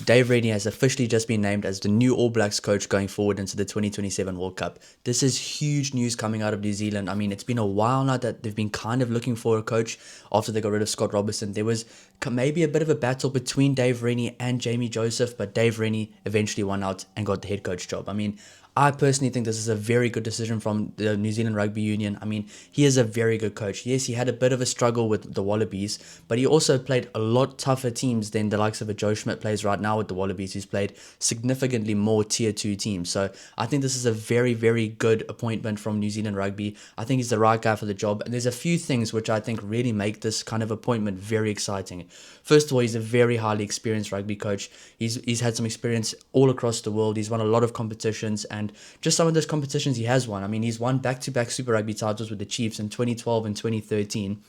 Dave Rennie has officially just been named as the new All Blacks coach going forward into the 2027 World Cup. This is huge news coming out of New Zealand. I mean, it's been a while now that they've been kind of looking for a coach after they got rid of Scott Robertson. There was maybe a bit of a battle between Dave Rennie and Jamie Joseph, but Dave Rennie eventually won out and got the head coach job. I mean, I personally think this is a very good decision from the New Zealand Rugby Union. I mean, he is a very good coach. Yes, he had a bit of a struggle with the Wallabies, but he also played a lot tougher teams than the likes of a Joe Schmidt plays right now with the Wallabies, who's played significantly more tier 2 teams. So I think this is a very, very good appointment from New Zealand Rugby. I think he's the right guy for the job. And there's a few things which I think really make this kind of appointment very exciting. First of all, he's a very highly experienced rugby coach. He's had some experience all across the world. He's won a lot of competitions, and just some of those competitions he has won. I mean, he's won back-to-back Super Rugby titles with the Chiefs in 2012 and 2013.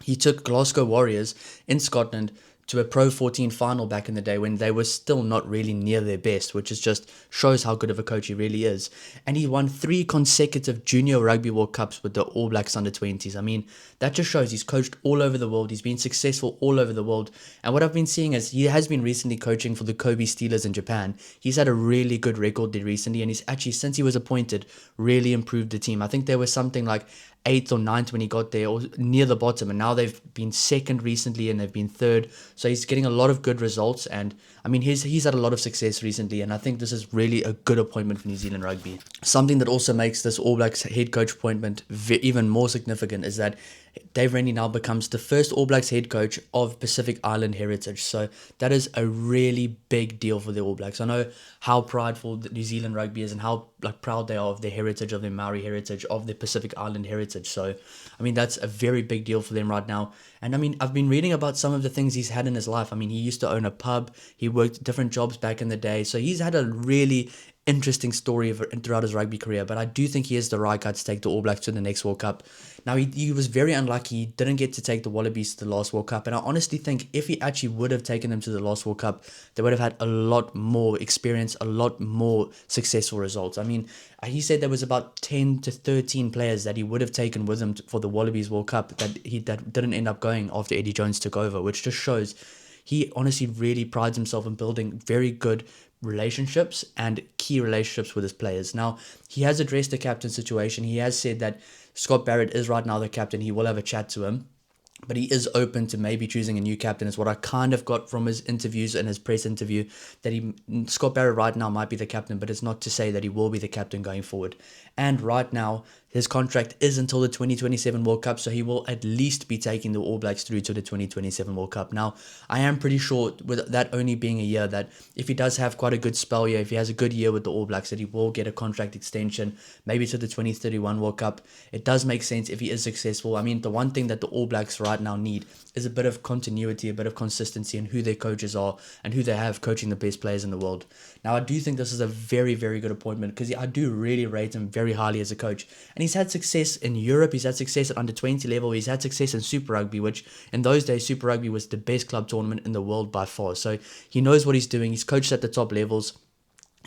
He took Glasgow Warriors in Scotland to a Pro 14 final back in the day when they were still not really near their best, which is just shows how good of a coach he really is. And he won 3 consecutive Junior Rugby World Cups with the All Blacks under-20s. I mean, that just shows he's coached all over the world. He's been successful all over the world. And what I've been seeing is he has been recently coaching for the Kobe Steelers in Japan. He's had a really good record there recently, and he's actually, since he was appointed, really improved the team. I think there was something like 8th or 9th when he got there, or near the bottom, and now they've been 2nd recently and they've been 3rd. So he's getting a lot of good results, and I mean, he's had a lot of success recently, and I think this is really a good appointment for New Zealand Rugby. Something that also makes this All Blacks head coach appointment even more significant is that Dave Rennie now becomes the first All Blacks head coach of Pacific Island heritage. So that is a really big deal for the All Blacks. I know how prideful New Zealand Rugby is and how proud they are of their heritage, of their Maori heritage, of their Pacific Island heritage. So, I mean, that's a very big deal for them right now. And I mean, I've been reading about some of the things he's had in his life. I mean, he used to own a pub. He worked different jobs back in the day. So he's had a really interesting story throughout his rugby career, but I do think he is the right guy to take the All Blacks to the next World Cup. Now, he was very unlucky. He didn't get to take the Wallabies to the last World Cup, and I honestly think if he actually would have taken them to the last World Cup, they would have had a lot more experience, a lot more successful results. I mean, he said there was about 10 to 13 players that he would have taken with him for the Wallabies World Cup that didn't end up going after Eddie Jones took over, which just shows he honestly really prides himself in building very good relationships and key relationships with his players. Now, he has addressed the captain situation. He has said that Scott Barrett is right now the captain. He will have a chat to him, but he is open to maybe choosing a new captain, is what I kind of got from his interviews and his press interview, that Scott Barrett right now might be the captain, but it's not to say that he will be the captain going forward. And right now, his contract is until the 2027 World Cup, so he will at least be taking the All Blacks through to the 2027 World Cup. Now, I am pretty sure, with that only being a year, that if he does have quite a good spell here, if he has a good year with the All Blacks, that he will get a contract extension, maybe to the 2031 World Cup. It does make sense if he is successful. I mean, the one thing that the All Blacks right now need is a bit of continuity, a bit of consistency in who their coaches are and who they have coaching the best players in the world. Now, I do think this is a very, very good appointment because I do really rate him very highly as a coach. And he's had success in Europe. He's had success at under 20 level. He's had success in Super Rugby, which in those days, Super Rugby was the best club tournament in the world by far. So he knows what he's doing. He's coached at the top levels.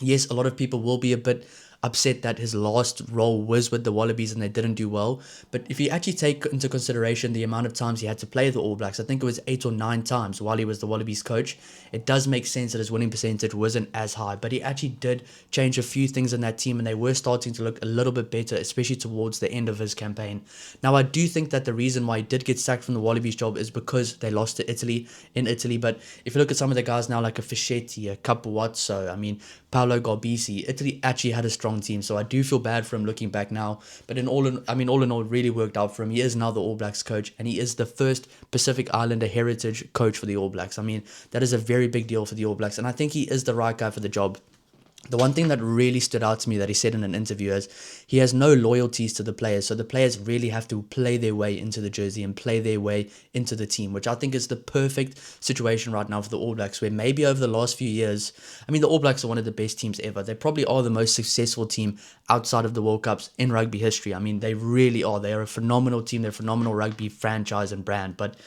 Yes, a lot of people will be a bit upset that his last role was with the Wallabies and they didn't do well. But if you actually take into consideration the amount of times he had to play the All Blacks, I think it was 8 or 9 times while he was the Wallabies coach, it does make sense that his winning percentage wasn't as high. But he actually did change a few things in that team and they were starting to look a little bit better, especially towards the end of his campaign. Now, I do think that the reason why he did get sacked from the Wallabies job is because they lost to Italy in Italy. But if you look at some of the guys now, like a Fischetti, a Capuazzo, I mean, Paolo Garbisi, Italy actually had a strong team, so I do feel bad for him looking back now. But all in all, it really worked out for him. He is now the All Blacks coach, and he is the first Pacific Islander heritage coach for the All Blacks. I mean, that is a very big deal for the All Blacks, and I think he is the right guy for the job. The one thing that really stood out to me that he said in an interview is he has no loyalties to the players. So the players really have to play their way into the jersey and play their way into the team, which I think is the perfect situation right now for the All Blacks, where maybe over the last few years, I mean, the All Blacks are one of the best teams ever. They probably are the most successful team outside of the World Cups in rugby history. I mean, they really are. They are a phenomenal team. They're a phenomenal rugby franchise and brand. But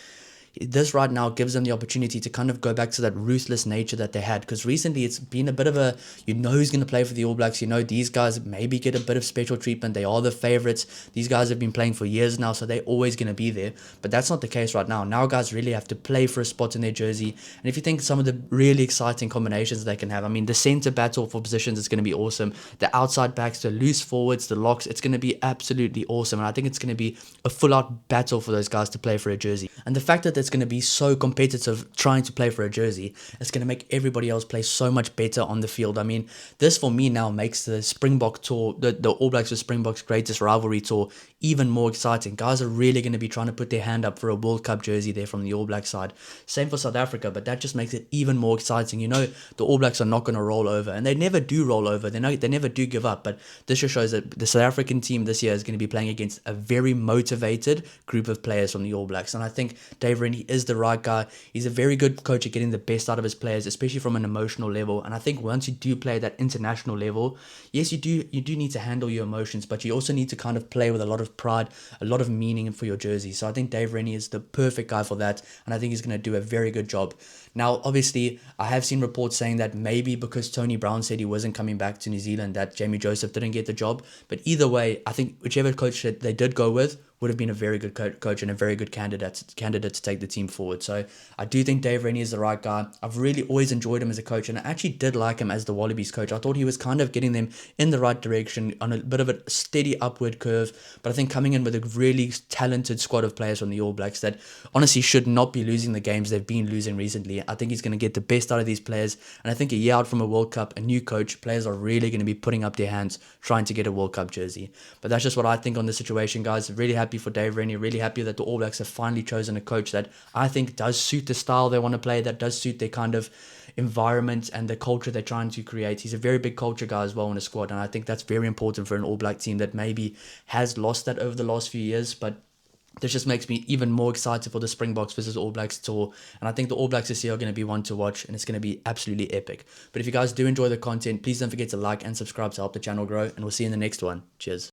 this right now gives them the opportunity to kind of go back to that ruthless nature that they had, because recently it's been a bit of a, who's going to play for the All Blacks, these guys maybe get a bit of special treatment, they are the favorites, these guys have been playing for years now, so they're always going to be there. But that's not the case right now guys really have to play for a spot in their jersey. And if you think some of the really exciting combinations they can have, I mean, the center battle for positions is going to be awesome, the outside backs, the loose forwards, the locks, it's going to be absolutely awesome. And I think it's going to be a full out battle for those guys to play for a jersey. And the fact that it's going to be so competitive trying to play for a jersey, it's going to make everybody else play so much better on the field. I mean, this for me now makes the Springbok tour, the All Blacks with Springboks greatest rivalry tour, even more exciting. Guys are really going to be trying to put their hand up for a World Cup jersey there from the All Black side. Same for South Africa, but that just makes it even more exciting. The All Blacks are not going to roll over, and they never do roll over. They never do give up, but this just shows that the South African team this year is going to be playing against a very motivated group of players from the All Blacks. And I think Dave Rennie is the right guy. He's a very good coach at getting the best out of his players, especially from an emotional level. And I think once you do play at that international level, yes, you do need to handle your emotions, but you also need to kind of play with a lot of pride, a lot of meaning for your jersey. So I think Dave Rennie is the perfect guy for that, and I think he's going to do a very good job. Now, obviously, I have seen reports saying that maybe because Tony Brown said he wasn't coming back to New Zealand, that Jamie Joseph didn't get the job. But either way, I think whichever coach that they did go with would have been a very good coach and a very good candidate to take the team forward. So I do think Dave Rennie is the right guy. I've really always enjoyed him as a coach, and I actually did like him as the Wallabies coach. I thought he was kind of getting them in the right direction on a bit of a steady upward curve. But I think coming in with a really talented squad of players from the All Blacks that honestly should not be losing the games they've been losing recently, I think he's going to get the best out of these players. And I think a year out from a World Cup, a new coach, players are really going to be putting up their hands trying to get a World Cup jersey. But that's just what I think on the situation, guys. Really happy for Dave Rennie. Really happy that the All Blacks have finally chosen a coach that I think does suit the style they want to play, that does suit their kind of environment and the culture they're trying to create. He's a very big culture guy as well in the squad, and I think that's very important for an All Black team that maybe has lost that over the last few years. But this just makes me even more excited for the Springboks versus All Blacks tour. And I think the All Blacks this year are going to be one to watch, and it's going to be absolutely epic. But if you guys do enjoy the content, please don't forget to like and subscribe to help the channel grow, and we'll see you in the next one. Cheers.